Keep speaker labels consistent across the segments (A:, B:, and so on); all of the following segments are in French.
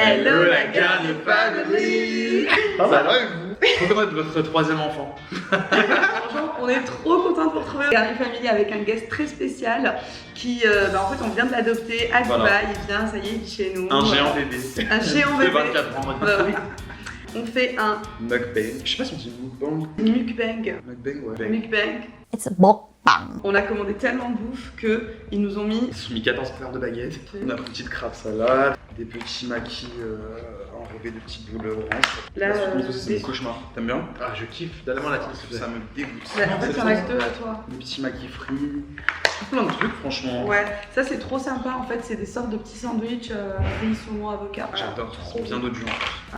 A: Hello la Garni Family.
B: Ça va et vous? Comment est votre troisième enfant?
A: Franchement, on est trop contents de vous retrouver Garni Family avec un guest très spécial qui, en fait, on vient de l'adopter à Dubaï. Il vient, ça y est, il est chez nous.
B: Un géant bébé.
A: Un géant bébé.
B: De 24 ans.
A: Oui. On fait un
B: mukbang. Je sais pas si on dit mukbang.
A: Mukbang.
B: Mukbang, ouais.
A: Mukbang.
C: It's a mukbang.
A: On a commandé tellement de bouffe qu'ils nous ont mis.
B: Ils ont mis 14 paires de baguettes. On a pris une petite crabe salade, des petits maquis enrobés de petites boules orange.
A: Là,
B: c'est mon cauchemar. T'aimes bien?
D: Ah, je kiffe tellement la team.
B: Ça me dégoûte.
A: En fait, t'en as que deux à toi.
B: Des petits maquis frits. Plein de trucs, franchement.
A: Ouais, ça c'est trop sympa. En fait, c'est des sortes de petits sandwichs riz, saumon, avocat.
B: J'adore, c'est bien d'autres jours.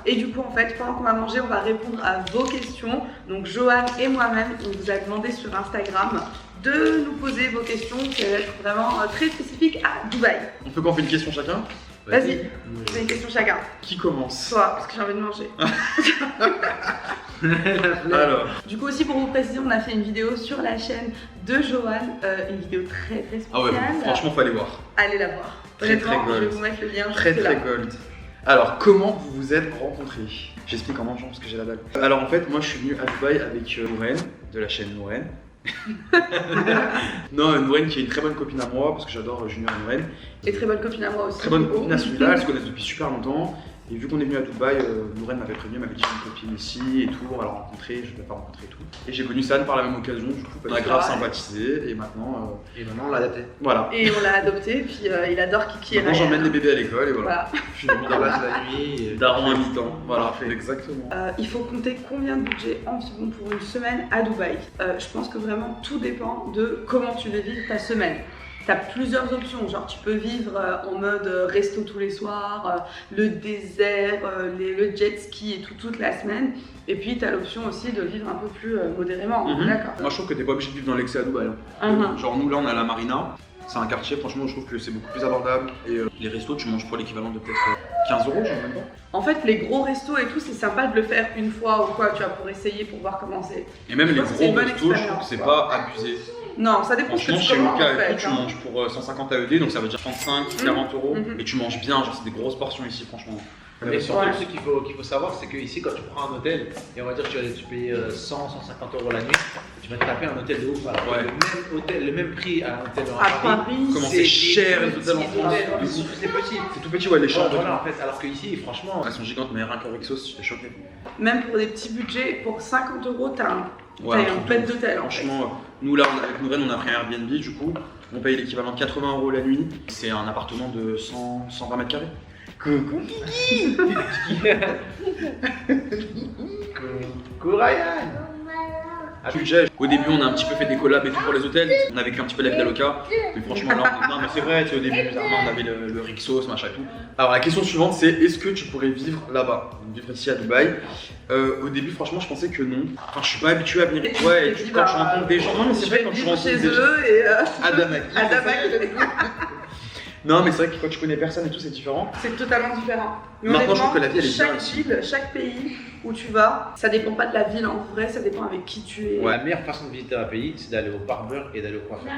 A: Et du coup, en fait, pendant qu'on va manger, on va répondre à vos questions. Donc, Johan et moi-même, on vous a demandé sur Instagram de nous poser vos questions qui vont être vraiment très spécifiques à Dubaï.
B: On peut qu'on fait une question chacun?
A: Vas-y, c'est une question chacun.
B: Qui commence?
A: Toi, parce que j'ai envie de manger.
B: Alors.
A: Du coup, aussi pour vous préciser, on a fait une vidéo sur la chaîne de Johan, une vidéo très spéciale.
B: Ah ouais, franchement, faut aller voir.
A: Allez la voir.
B: Très
A: Honnêtement,
B: gold.
A: je vais vous mettre le lien
B: Très
A: juste là.
B: gold. Alors, comment vous vous êtes rencontrés? J'explique en mangeant parce que j'ai la dalle. Alors en fait, moi je suis venu à Dubaï avec Nourène, de la chaîne Nourène. Non, Nourène qui est une très bonne copine à moi parce que j'adore Junior et Nourène.
A: Et très bonne copine à moi aussi.
B: Très bonne copine à celui-là, elles se connaissent depuis super longtemps. Et vu qu'on est venu à Dubaï, Nourène m'avait prévenu, m'avait dit j'ai une copine ici et tout, on va la rencontrer, je ne vais pas rencontrer tout. Et j'ai connu San par la même occasion, du coup, on a grave sympathisé et maintenant.
D: on l'a adapté.
B: Voilà.
A: Et on l'a adopté, puis il adore Kiki et
B: Maintenant
A: Ryan.
B: j'emmène les bébés à l'école et voilà.
D: Je suis dormi dans la nuit.
B: Daron à mi-temps. Voilà,
D: Parfait.
B: exactement.
A: Il faut compter combien de budget environ pour une semaine à Dubaï. Je pense que vraiment tout dépend de comment tu veux vivre ta semaine. Tu as plusieurs options, genre tu peux vivre en mode resto tous les soirs, le désert, le jet ski et tout toute la semaine. Et puis tu as l'option aussi de vivre un peu plus modérément, d'accord.
B: Moi je trouve que t'es pas obligé de vivre dans l'excès à Dubaï. Genre nous là on est à la Marina, c'est un quartier, franchement je trouve que c'est beaucoup plus abordable. Et les restos tu manges pour l'équivalent de peut-être 15 €, j'en même pas.
A: En fait les gros restos et tout c'est sympa de le faire une fois ou quoi, tu vois, pour essayer, pour voir comment c'est.
B: Et même les
A: pense que c'est
B: gros
A: une bonne
B: restos, je trouve que c'est
A: expérience,
B: pas abusé.
A: Non, ça dépend de ce que
B: Franchement,
A: tu
B: chez
A: commandes
B: Lucas
A: en
B: et
A: fait.
B: tout, tu manges pour 150 AED, donc ça veut dire 35, 40 €. Et tu manges bien, genre c'est des grosses portions ici, franchement.
D: Mais surtout,
A: Ouais.
D: ce qu'il faut savoir, c'est qu'ici, quand tu prends un hôtel, et on va dire que tu payes 100, 150 € la nuit, tu vas te taper un hôtel de ouf. Alors,
B: Ouais.
D: le même hôtel, le même prix à un hôtel
A: À Paris,
B: Comment c'est cher les hôtels en
D: petits
B: France.
D: hôtels, c'est petit.
B: C'est tout petit, ouais, les chambres.
D: Voilà, en fait, alors qu'ici, franchement,
B: Elles sont gigantes, mais rien qu'avec sauce, j'étais choqué.
A: même pour des petits budgets, pour 50 €, t'as un
B: Ouais,
A: un
B: truc
A: bête
B: de ouf.
A: d'hôtel en fait.
B: Franchement, nous là, avec Nouvelle, on a pris un Airbnb, du coup, on paye l'équivalent de 80 € la nuit. C'est un appartement de 120 mètres carrés. Coucou Kiki.
D: Coucou Ryan.
B: Budget. Au début, on a un petit peu fait des collabs et tout pour les hôtels. On a vécu un petit peu la vie d'Aloca. Mais franchement, là, non, mais c'est vrai, tu sais, au début, on avait le Rixos, machin et tout. Alors, la question suivante, c'est est-ce que tu pourrais vivre là-bas, vivre ici à Dubaï? Au début, franchement, je pensais que non. Enfin, je suis pas habitué à venir. Ouais, et quand tu rencontres des gens. Non, mais c'est vrai, quand tu rencontres
A: chez
B: des gens.
A: eux et
B: Adamak.
A: Adamak.
B: Non, mais c'est vrai que quand tu connais personne et tout, c'est différent.
A: C'est totalement différent. Mais
B: Maintenant, je
A: honnêtement,
B: trouve que la vie, elle est bien
A: chaque
B: ici.
A: ville, chaque pays où tu vas, ça dépend pas de la ville en vrai, ça dépend avec qui tu es.
D: La meilleure façon de visiter un pays, c'est d'aller au barbeur et d'aller au coiffeur.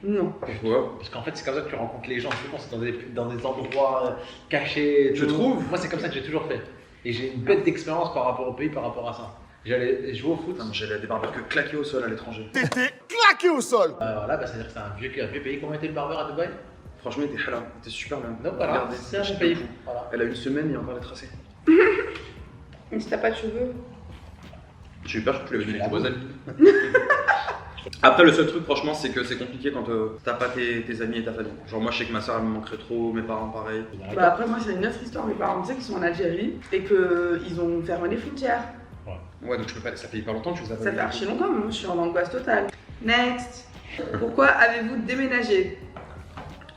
A: Non.
B: Pourquoi?
D: Parce qu'en fait, c'est comme ça que tu rencontres les gens. Souvent, c'est dans des endroits cachés.
B: Je trouve.
D: Moi, c'est comme ça que j'ai toujours fait. Et j'ai une bête d'expérience par rapport au pays, par rapport à ça. J'allais jouer au foot.
B: Putain, j'allais des barbeurs que claqués au sol à l'étranger.
E: Claqué au sol.
D: Voilà, c'est-à-dire que c'est un vieux pays. Comment était le barbeur à Dubaï?
B: Franchement, il était halal, il était super bien.
D: Donc voilà,
B: Regardez,
D: c'est un
B: j'ai
D: bon pays.
B: fait le coup.
D: Voilà.
B: Elle a une semaine, il y a encore les tracés.
A: Mais si t'as pas de cheveux.
B: J'ai eu peur que tu l'avais donné tes voisins. Après, le seul truc, franchement, c'est que c'est compliqué quand t'as pas tes amis et ta famille. Genre, moi, je sais que ma soeur, elle me manquerait trop, mes parents, pareil.
A: Bah après moi c'est une autre histoire, mes parents tu sais qu'ils sont en Algérie et qu'ils ont fermé les frontières.
B: Ouais, donc je peux pas, ça fait hyper longtemps que tu les as pas
A: Ça fait
B: vus.
A: archi longtemps, mais moi je suis en angoisse totale. Next. Pourquoi avez-vous déménagé?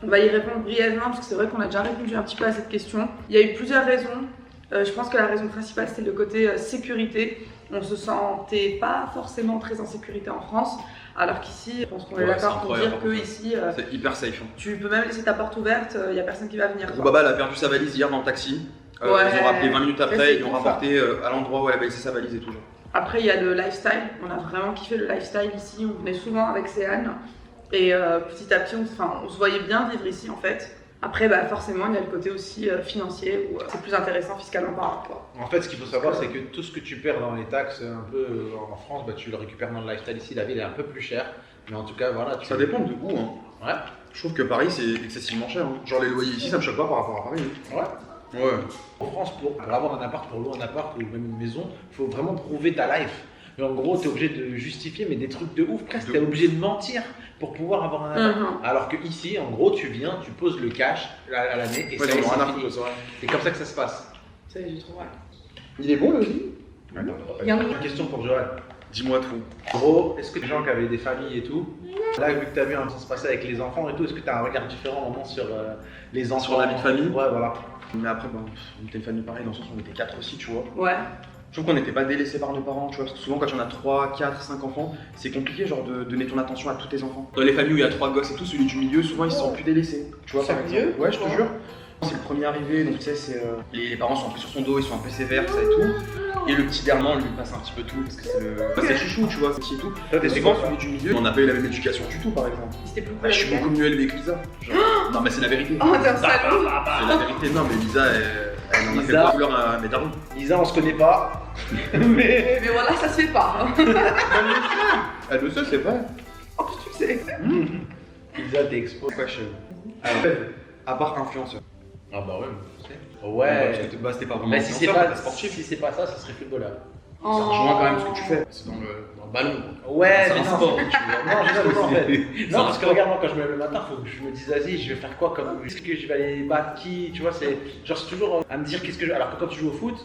A: On va y répondre brièvement parce que c'est vrai qu'on a déjà répondu un petit peu à cette question. Il y a eu plusieurs raisons. Je pense que la raison principale c'était le côté sécurité. On se sentait pas forcément très en sécurité en France, alors qu'ici, je pense qu'on est
B: Ouais,
A: d'accord
B: c'est
A: pour dire
B: incroyable.
A: que ici,
B: C'est hyper safe. Hein.
A: tu peux même laisser ta porte ouverte, il y a personne qui va venir.
B: Gros
A: quoi.
B: Baba, elle a perdu sa valise hier dans le taxi.
A: Ouais.
B: Ils ont rappelé 20 minutes
A: Ça,
B: après,
A: c'est
B: ils l'ont
A: cool,
B: rapporté à l'endroit où elle avait laissé sa valise et tout. Genre.
A: Après, il y a le lifestyle. On a vraiment kiffé le lifestyle ici. On venait souvent avec Céane. Et petit à petit, on se voyait bien vivre ici en fait. Après, bah, forcément, il y a le côté aussi financier où c'est plus intéressant fiscalement parlant, quoi.
D: En fait, ce qu'il faut savoir, c'est que tout ce que tu perds dans les taxes un peu en France, bah, tu le récupères dans le lifestyle ici. La ville est un peu plus chère, mais en tout cas, voilà.
B: Ça dépend de où. Hein.
D: Ouais.
B: Je trouve que Paris, c'est excessivement cher. Hein. Genre, les loyers ici, ça me choque pas par rapport à Paris.
D: Ouais.
B: Ouais.
D: En France, pour avoir un appart, pour louer un appart ou même une maison, il faut vraiment prouver ta life. Mais en gros, tu es obligé de justifier, mais des trucs de ouf, presque. Tu es obligé de mentir pour pouvoir avoir un appart. Alors que ici, en gros, tu viens, tu poses le cash à l'année et
B: Ouais,
D: c'est
B: rien à
D: fini.
B: foutre, c'est vrai.
D: C'est comme ça que ça se passe.
A: Ça, j'y trouve, ouais.
B: Il est bon, le aussi.
A: Il y en a-
D: Une question pour Joël.
B: Dis-moi tout.
D: Gros, est-ce que les gens qui avaient des familles et tout, là, vu que tu as vu ça se passer avec les enfants et tout, est-ce que tu as un regard différent vraiment sur les enfants?
B: Sur la vie de famille?
D: Ouais, voilà.
B: Mais après, bon, on était une famille pareille dans le sens où on était 4 aussi, tu vois.
A: Ouais.
B: Je trouve qu'on n'était pas délaissés par nos parents, tu vois, parce que souvent quand on a 3, 4, 5 enfants, c'est compliqué genre de donner ton attention à tous tes enfants. Dans les familles où il y a 3 gosses et tout, celui du milieu, souvent ils se sentent plus délaissés. Tu vois, par
A: Sérieux?
B: exemple. Ouais, je te jure. C'est le premier arrivé, donc tu sais, c'est les parents sont un peu sur son dos, ils sont un peu sévères, ça et tout. Et le petit dernier, lui passe un petit peu tout, parce que c'est le. Bah, c'est le chouchou, tu vois, c'est petit et tout.
D: Toi,
B: Et
D: t'es
B: souvent,
D: quoi,
B: celui du milieu, on n'a pas eu la même éducation du tout, par exemple.
A: C'était plus
B: Bah, je suis beaucoup mieux élevé que Lisa. Genre, non, mais c'est la vérité.
A: Oh, t'es un salaud!
B: C'est la vérité, non, mais Lisa, elle en a fait
D: Lisa.
B: pas couleur à mes darons.
D: Lisa, on se connaît pas. mais.
A: Mais voilà, ça se fait pas. Hein.
B: Elle le sait, c'est vrai.
A: Oh, tu sais.
D: Lisa, t'es expo.
B: Question. À part influenceur.
D: Ah bah ouais, tu sais.
B: Parce
D: Ouais.
B: que bah, c'était pas vraiment
D: Mais si c'est
B: influenceur,
D: pas
B: t'es sportif.
D: si c'est pas ça, ça serait footballeur.
B: Ça rejoint quand même ce que tu fais. C'est dans le ballon.
D: Ouais,
B: C'est
D: mais
B: un
D: non.
B: sport, tu vois.
D: Non, je sais pas en fait.
B: C'est
D: Non,
B: un
D: parce que
B: sport.
D: regarde, moi quand je me lève le matin, faut que je me dise, vas-y, je vais faire quoi comme. Est-ce que je vais aller battre qui? Tu vois, c'est genre, c'est toujours à me dire qu'est-ce que je. Alors que quand tu joues au foot,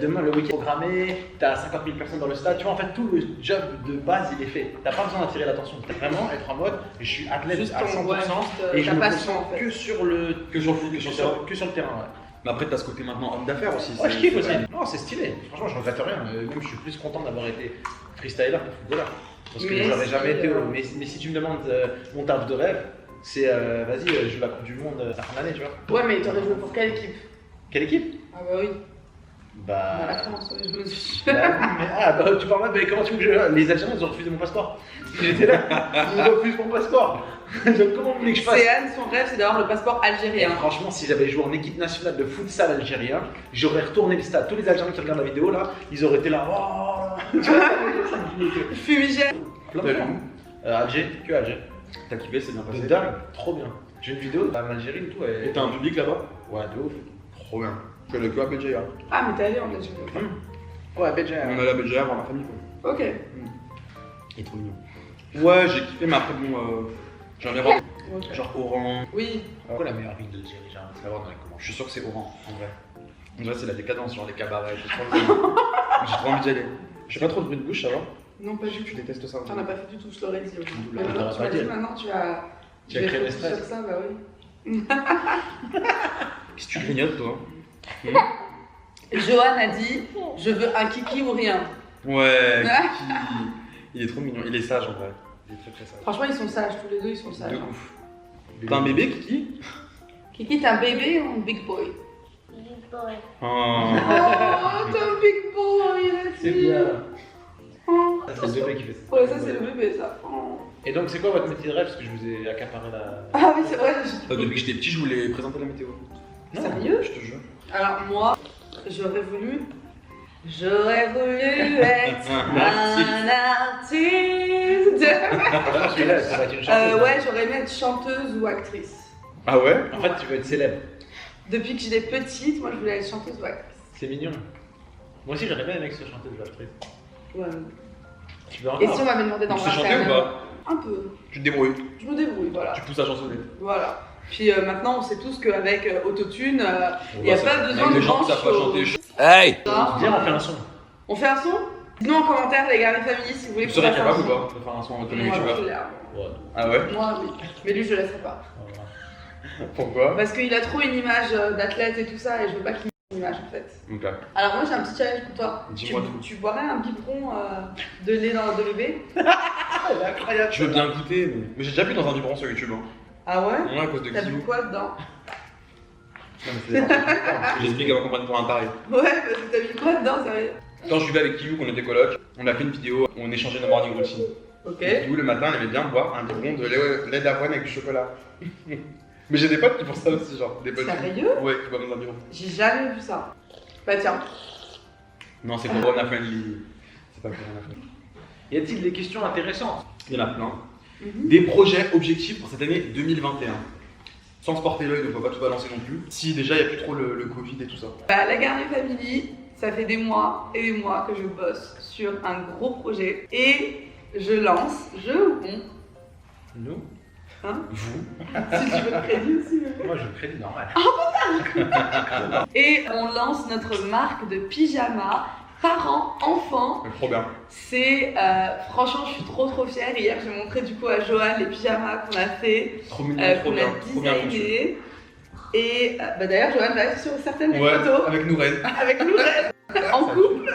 D: demain le week-end programmé, t'as 50 000 personnes dans le stade, tu vois, en fait, tout le job de base il est fait. T'as pas besoin d'attirer l'attention. T'as vraiment être en mode, je suis athlète
A: Juste
D: à 100%
A: ton, ouais,
D: et je
A: ta
D: me
A: passion,
D: concentre
A: en fait.
D: que sur le foot, que sur le terrain, ouais.
B: Mais après, t'as ce côté maintenant homme d'affaires aussi.
D: Ouais, je
B: c'est-
D: kiffe aussi. Non, c'est stylé. Franchement, je regrette rien. Même je suis plus content d'avoir été freestyler que footballeur. Parce que
A: Mais
D: j'aurais jamais
A: si,
D: été. Mais si tu me demandes mon taf de rêve, c'est vas-y, je joue la Coupe du Monde à la fin d'année, tu vois.
A: Ouais, mais t'aurais joué pour quelle équipe?
D: Quelle équipe?
A: Ah bah oui.
D: Bah.
A: La France, ouais, je me suis.
D: Bah, tu parles mais comment tu veux que je. Les Algériens, ils ont refusé mon passeport. J'étais là, ils refusent mon passeport. Donc comment vous voulez que je fasse?
A: C'est Anne, son rêve, c'est d'avoir le passeport
D: Et
A: algérien.
D: franchement, si j'avais joué en équipe nationale de futsal algérien, j'aurais retourné le stade. Tous les Algériens qui regardent la vidéo là, ils auraient été là. Oh tu vois, ça me finit.
A: Fumigène.
D: Plein de gens. Alger, que Alger.
B: T'as kiffé, c'est bien
D: De
B: passé.
D: dingue, trop bien. J'ai une vidéo en Algérie et tout.
B: Et t'as un public là-bas?
D: Ouais, de ouf.
B: Trop bien. Je suis allé que à BJA.
A: Ah, mais t'es allé en Algérie.
D: Ouais, Béjaïa.
B: On est allé à BJA voir ma famille quoi.
A: Ok.
B: Il est trop mignon. Ouais, j'ai kiffé, mais après bon, j'aimerais voir
A: Ok.
B: genre Oran.
A: Oui.
D: Quoi la meilleure ville d'Algérie? J'ai envie de savoir dans les commentaires.
B: Je suis sûr que c'est Oran, en vrai. En vrai, c'est la décadence, genre les cabarets, j'ai trop envie d'y aller. Je fais pas trop de bruit de bouche, ça va?
A: Non, pas du
B: Tu
A: tout.
B: détestes ça?
A: T'en as pas fait du tout, je l'aurais dit.
B: D'où
A: Mais
B: la-
A: maintenant,
D: t'aurais
A: tu
D: pas
A: m'as
D: dit.
A: dit, maintenant tu as.
D: Tu as créé le stress.
A: Sur ça, bah oui.
B: Qu'est-ce que tu grignotes toi?
A: Johan a dit, je veux un kiki ou rien.
B: Ouais, Kiki. Il est trop mignon, il est sage en vrai. Il est très très sage.
A: Franchement, ils sont sages, tous les deux, ils sont sages.
B: De ouf. T'as un bébé, Kiki?
A: Kiki, t'es un bébé ou un big boy?
B: Oh.
A: Oh, t'es un big boy, la
D: C'est
A: fille.
D: bien.
A: Oh.
D: Ça, c'est le bébé qui fait ça.
A: Ouais, ça, c'est le bébé, ça. Oh.
D: Et donc, c'est quoi votre métier de rêve? Parce que je vous ai accaparé la.
A: Ah oui, c'est vrai.
B: Depuis que j'étais petit, je voulais présenter la météo.
A: Sérieux?
B: Je te jure.
A: Alors, moi, j'aurais voulu être
B: Merci.
A: un artiste.
D: Parce que là, ça va être une chanteuse.
A: Ouais, j'aurais aimé être chanteuse ou actrice.
B: Ah ouais?
D: En fait, tu veux être célèbre.
A: Depuis que j'étais petite, moi, je voulais être chanteuse ou actrice.
D: C'est mignon. Moi aussi, j'aurais bien aimé que ce soit chanteuse ou actrice.
A: Ouais.
D: Tu veux
A: Et
D: encore?
A: si on m'avait demandé d'en
B: Tu sais
A: voir
B: chanter ou pas?
A: Un peu.
B: Tu te débrouilles.
A: Je me débrouille, voilà.
B: Tu pousses à chansonner.
A: Voilà. Puis maintenant, on sait tous qu'avec autotune, il n'y a
B: bah,
A: pas
B: ça-
A: besoin
B: avec
A: de
B: des gens qui
A: grand
B: savent pas chanter.
A: chose.
C: Hey!
D: Viens, on fait un son.
A: On fait un son? Dites-nous en commentaire, les gars, les familles, si vous voulez
B: Tu
A: qu'on
B: serais
A: fasse un
B: capable ou
A: son.
B: pas de faire un son avec ton
A: Moi,
B: youtubeur?
A: je l'ai, hein.
D: Ouais.
B: Ah ouais?
A: Moi, oui. Mais lui, je le laisserai pas.
B: Pourquoi?
A: Parce qu'il a trop une image d'athlète et tout ça, et je veux pas qu'il ait une image en fait.
B: Ok.
A: Alors, moi, j'ai un petit challenge pour toi.
B: Dis-moi tout.
A: Tu boirais un biberon de lait de bébé?
D: Ah, il est incroyable.
B: Je veux bien goûter, mais j'ai déjà vu dans un biberon sur YouTube. Hein.
A: Ah ouais?
B: Ouais, à cause de
A: T'as
B: Kiyou.
A: bu quoi dedans?
B: Non, mais c'est J'explique avant qu'on prenne pour un taré.
A: Ouais, parce que t'as mis quoi dedans, sérieux?
B: Quand je vivais avec Kiyou, qu'on était coloc, on a fait une vidéo où on échangeait nos morning routines.
A: Ok.
B: Et Kiyou, le matin, elle aimait bien boire un biberon de lait d'avoine avec du chocolat. Mais j'ai des potes qui font ça aussi, genre. Des potes.
A: Sérieux?
B: Ouais, qui vont dans un bureau.
A: J'ai jamais vu ça. Bah tiens.
B: Non, c'est pas Corona friendly. C'est pas Corona friendly.
D: Y a-t-il des questions intéressantes?
B: Il y en a plein. Des projets objectifs pour cette année 2021. Sans se porter l'œil, ne faut pas tout balancer non plus. Si déjà il n'y a plus trop le Covid et tout ça.
A: Bah, la Garnier Family, ça fait des mois et des mois que je bosse sur un gros projet et je lance, ou on,
D: Nous?
A: hein?
B: Vous.
A: Si tu veux le crédit aussi.
D: Moi, je le crédit normal.
A: Et on lance notre marque de pyjama parents-enfants.
B: Trop bien.
A: C'est franchement, je suis trop fière. Hier, j'ai montré du coup à Johan les pyjamas qu'on a fait,
B: Trop mignon, trop
A: qu'on
B: bien.
A: a
B: Trop bien conçu.
A: designé. Et bah, d'ailleurs, Johan va être sur certaines des
B: Ouais,
A: photos
B: avec Nouren.
A: avec nous en couple.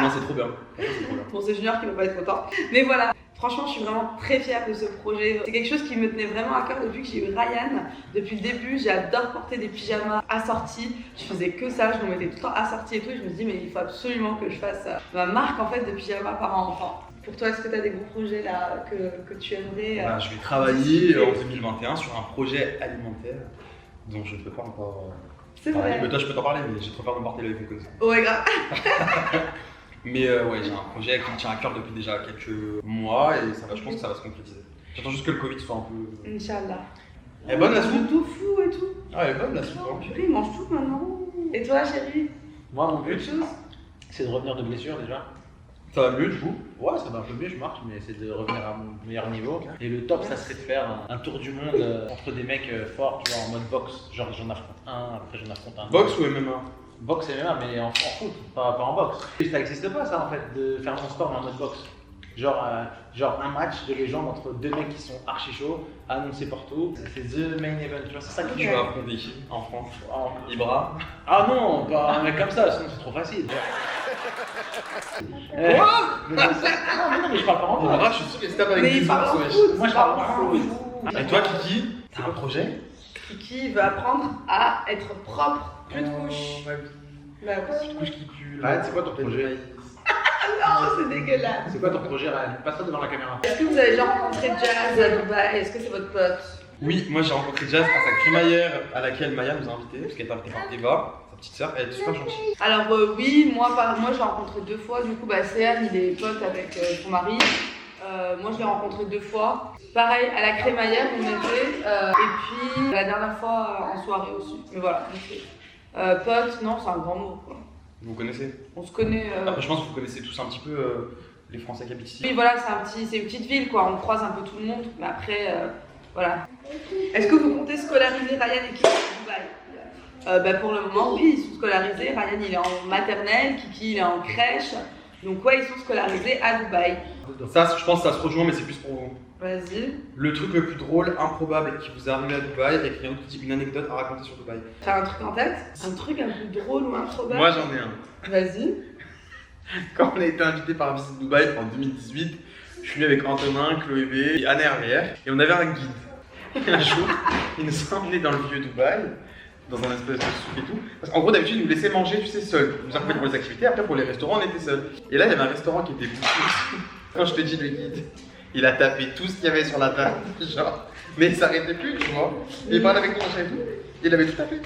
B: Non, c'est trop bien. C'est trop bien.
A: Bon, c'est Junior qui va pas être content. Mais voilà, franchement, je suis vraiment très fière de ce projet. C'est quelque chose qui me tenait vraiment à cœur depuis que j'ai eu Ryan. Depuis le début, j'adore porter des pyjamas assortis. Je faisais que ça, je me mettais tout le temps assortis et tout. Et je me dis, mais il faut absolument que je fasse ma marque en fait de pyjamas parents-enfants. Pour toi, est-ce que tu as des gros projets là que tu aimerais
B: Voilà, je vais travailler en 2021 sur un projet alimentaire dont je ne peux pas encore.
A: C'est vrai.
B: Mais toi, je peux t'en parler, mais j'ai trop peur de me porter l'œil avec ça.
A: Ouais, grave.
B: Mais ouais, j'ai un projet qui me tient à cœur depuis déjà quelques mois et ça va, je pense que ça va se concrétiser. J'attends juste que le Covid soit un peu.
A: Inch'Allah.
B: Elle est bonne la
A: Le
B: soupe?
A: tofu et tout.
B: Ah, elle est bonne la soupe.
A: Oh, purée, il mange tout maintenant. Et toi, chérie?
D: Moi, mon but,
A: Autre chose?
D: c'est de revenir de blessure déjà.
B: Ça va mieux du coup?
D: Ouais, ça va un peu mieux, je marche, mais c'est de revenir à mon meilleur niveau. Et le top, ça serait de faire un tour du monde entre des mecs forts, tu vois, en mode boxe. Genre, j'en affronte un, après j'en affronte un.
B: Boxe ou MMA?
D: Boxe et MMA, mais en foot, pas en boxe. Et ça n'existe pas, ça, en fait, de faire mon sport, mais en mode boxe. Genre un match de légende entre deux mecs qui sont archi chauds, annoncés partout. C'est the main event, tu vois, c'est ça que
B: Tu vas affronter ici, en France. Ibra.
D: Ah non, pas un mec comme ça, sinon c'est trop facile.
B: Quoi?
D: Non, mais je parle pas en
B: Ibra,
D: boxe.
B: je suis sûr qu'il se tape avec
A: Mais
B: des
A: il parle
B: ours,
A: en
B: wesh.
A: foot.
D: Moi, je parle pas en foot.
B: Et toi, Kiki? T'as un projet?
A: Kiki veut apprendre à être propre. Plus de couches. Bah oui.
B: Couche qui pue.
D: Ryan, c'est quoi ton projet?
A: Non, c'est dégueulasse.
D: C'est quoi ton projet, Ryan? Passe-toi devant la caméra.
A: Est-ce que vous avez déjà rencontré Jazz à Dubaï? Est-ce que c'est votre pote?
B: Oui, moi j'ai rencontré Jazz à sa crémaillère à laquelle Maya nous a invités, parce qu'elle était invitée par Eva, sa petite sœur, elle est super gentille.
A: Alors oui, moi je l'ai rencontré 2 fois. Du coup, bah, Céane, il est pote avec son mari. Moi, je l'ai rencontré 2 fois. Pareil, à la crémaillère, on était. Et puis, la dernière fois, en soirée aussi. Mais voilà, pote, non, c'est un grand mot, quoi.
B: Vous connaissez?
A: On se connaît.
B: Après, je pense que vous connaissez tous un petit peu les Français qui habitent ici.
A: Oui, voilà, c'est une petite ville, quoi. On croise un peu tout le monde. Mais après, voilà. Est-ce que vous comptez scolariser Ryan et Kiki à Dubaï? Bah, pour le moment, oui, ils sont scolarisés. Ryan, il est en maternelle, Kiki, il est en crèche. Donc, ouais, ils sont scolarisés à Dubaï.
B: Ça, je pense que ça se rejoint, mais c'est plus pour vous.
A: Vas-y.
B: Le truc le plus drôle, improbable qui vous est arrivé à Dubaï et quelqu'un d'autre qui dit une anecdote à raconter sur Dubaï.
A: T'as un truc en tête? Un truc un peu drôle ou improbable?
B: Moi j'en ai un.
A: Vas-y.
B: Quand on a été invité par Visite Dubaï en 2018, je suis venu avec Antonin, Chloé B et Anne Hervière et on avait un guide. Et un jour, il nous a emmenés dans le vieux Dubaï, dans un espèce de souk et tout. Parce qu'en gros, d'habitude, ils nous laissaient manger, tu sais, seuls. Ils nous accompagnaient pour les activités, après pour les restaurants, on était seuls. Et là, il y avait un restaurant qui était bouché. Quand je te dis le guide, il a tapé tout ce qu'il y avait sur la table, genre. Mais il s'arrêtait plus, tu vois. Et il parlait avec nous, machin et tout. Et il avait tout tapé.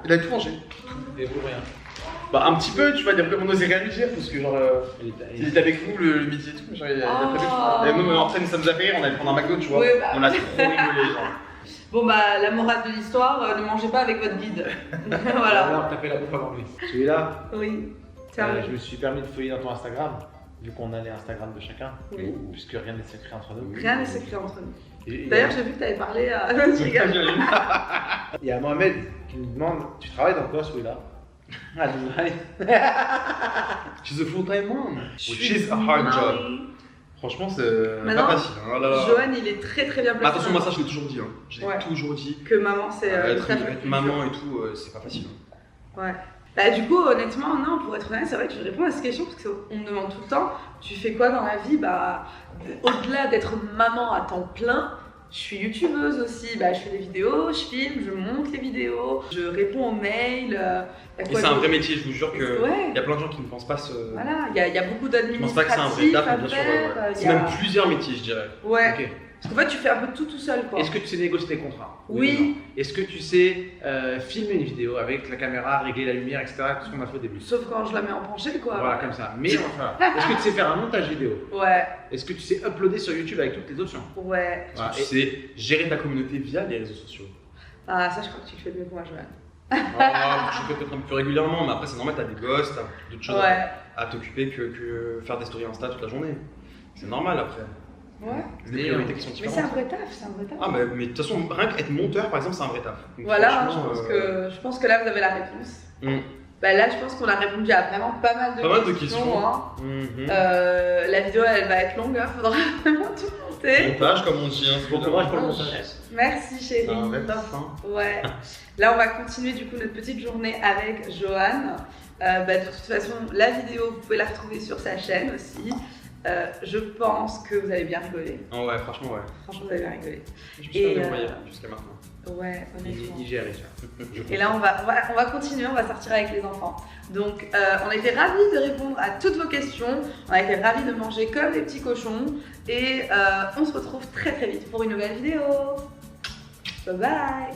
B: Il avait tout mangé.
D: Et vous, rien.
B: Bah, un petit peu, tu vois, on n'osait rien lui dire parce que, genre, il était avec nous le midi et tout. Genre, il a tapé tout. Et nous, en train, ça nous a fait rire, on allait prendre un McDo, tu vois.
A: Oui, bah.
B: On a trop rigolé, genre.
A: Bon, bah, la morale de l'histoire, ne mangez pas avec votre guide. Voilà.
D: Alors, tapez la bouffe avant lui. Celui-là,
A: Oui. Tiens.
D: je me suis permis de fouiller dans ton Instagram, vu qu'on a les Instagram de chacun,
A: Oui.
D: puisque rien n'est secret entre nous.
A: Rien n'est secret entre nous.
D: Et-
A: D'ailleurs, j'ai vu que t'avais parlé à. Je rigole.
D: il y a Mohamed qui nous demande, tu travailles dans quoi celui-là? À Dubaï.
B: She's a full-time mom.
A: Je
B: Which
A: suis
B: is a hard
A: mommy.
B: job. Franchement, c'est
A: Maintenant,
B: pas facile. Hein. Oh là là.
A: Johan, il est très très bien
B: Mais
A: placé.
B: attention, moi ça, je l'ai toujours dit. Hein. Je l'ai
A: Ouais.
B: toujours dit.
A: Que maman, c'est.
B: Être maman et tout, c'est pas facile. Hein.
A: Ouais. Bah, du coup, honnêtement, non, pour être honnête, c'est vrai que je réponds à cette question parce qu'on me demande tout le temps, tu fais quoi dans la vie? Bah, au-delà d'être maman à temps plein, je suis youtubeuse aussi. Bah, je fais des vidéos, je filme, je monte les vidéos, je réponds aux mails.
B: Et c'est un vrai métier, je vous jure que
A: Ouais.
B: il y a plein de gens qui ne pensent pas ce.
A: Voilà, il y a beaucoup
B: Je pense pas que c'est un vrai
A: d'administratifs
B: taf,
A: à
B: mais bien sûr,
A: faire.
B: ouais.
A: il
B: C'est
A: y a-
B: même plusieurs métiers, je dirais.
A: Ouais.
D: Ok.
A: Parce qu'en fait, tu fais un peu tout seul, quoi.
D: Est-ce que tu sais négocier tes contrats?
A: Oui.
D: Est-ce que tu sais filmer une vidéo avec la caméra, régler la lumière, etc. Tout ce qu'on a fait au début?
A: Sauf quand je la mets en penché, quoi.
D: Voilà, comme ça. Mais enfin, est-ce que tu sais faire un montage vidéo?
A: Ouais.
D: Est-ce que tu sais uploader sur YouTube avec toutes les options?
A: Ouais.
D: Voilà.
B: Tu sais gérer ta communauté via les réseaux sociaux.
A: Ah, ça, je crois que tu le fais mieux que moi, Joanne.
B: Je fais peut-être un peu plus régulièrement, mais après, c'est normal, t'as des gosses, t'as d'autres choses
A: Ouais.
B: à t'occuper que faire des stories Insta toute la journée. C'est normal après.
A: Ouais.
B: C'est des priorités qui sont
A: Mais
B: différentes.
A: c'est un vrai taf, c'est un vrai taf.
B: Ah, mais de toute façon, rien qu'être monteur, par exemple, c'est un vrai taf. Donc,
A: Voilà, je
B: franchement,
A: pense que là, vous avez la réponse.
B: Mm.
A: Bah là, je pense qu'on a répondu à vraiment pas mal de questions. Hein.
B: Mhm.
A: La vidéo, elle va être longue, hein. Faudra vraiment tout monter.
B: Montage, comme on dit. Hein,
D: Bon courage pour le montage.
A: Merci, chérie.
B: C'est un vrai taf. Hein.
A: Ouais. Là, on va continuer du coup notre petite journée avec Johan. De toute façon, la vidéo, vous pouvez la retrouver sur sa chaîne aussi. Je pense que vous allez bien rigoler.
B: Oh, ouais, franchement, ouais.
A: Franchement, vous allez bien rigoler.
B: Je me suis pas débrouillé jusqu'à maintenant.
A: Ouais, honnêtement.
D: Il gère.
A: Et là, on va continuer, on va sortir avec les enfants. Donc, on a été ravis de répondre à toutes vos questions. On a été ravis de manger comme des petits cochons. Et on se retrouve très très vite pour une nouvelle vidéo. Bye bye.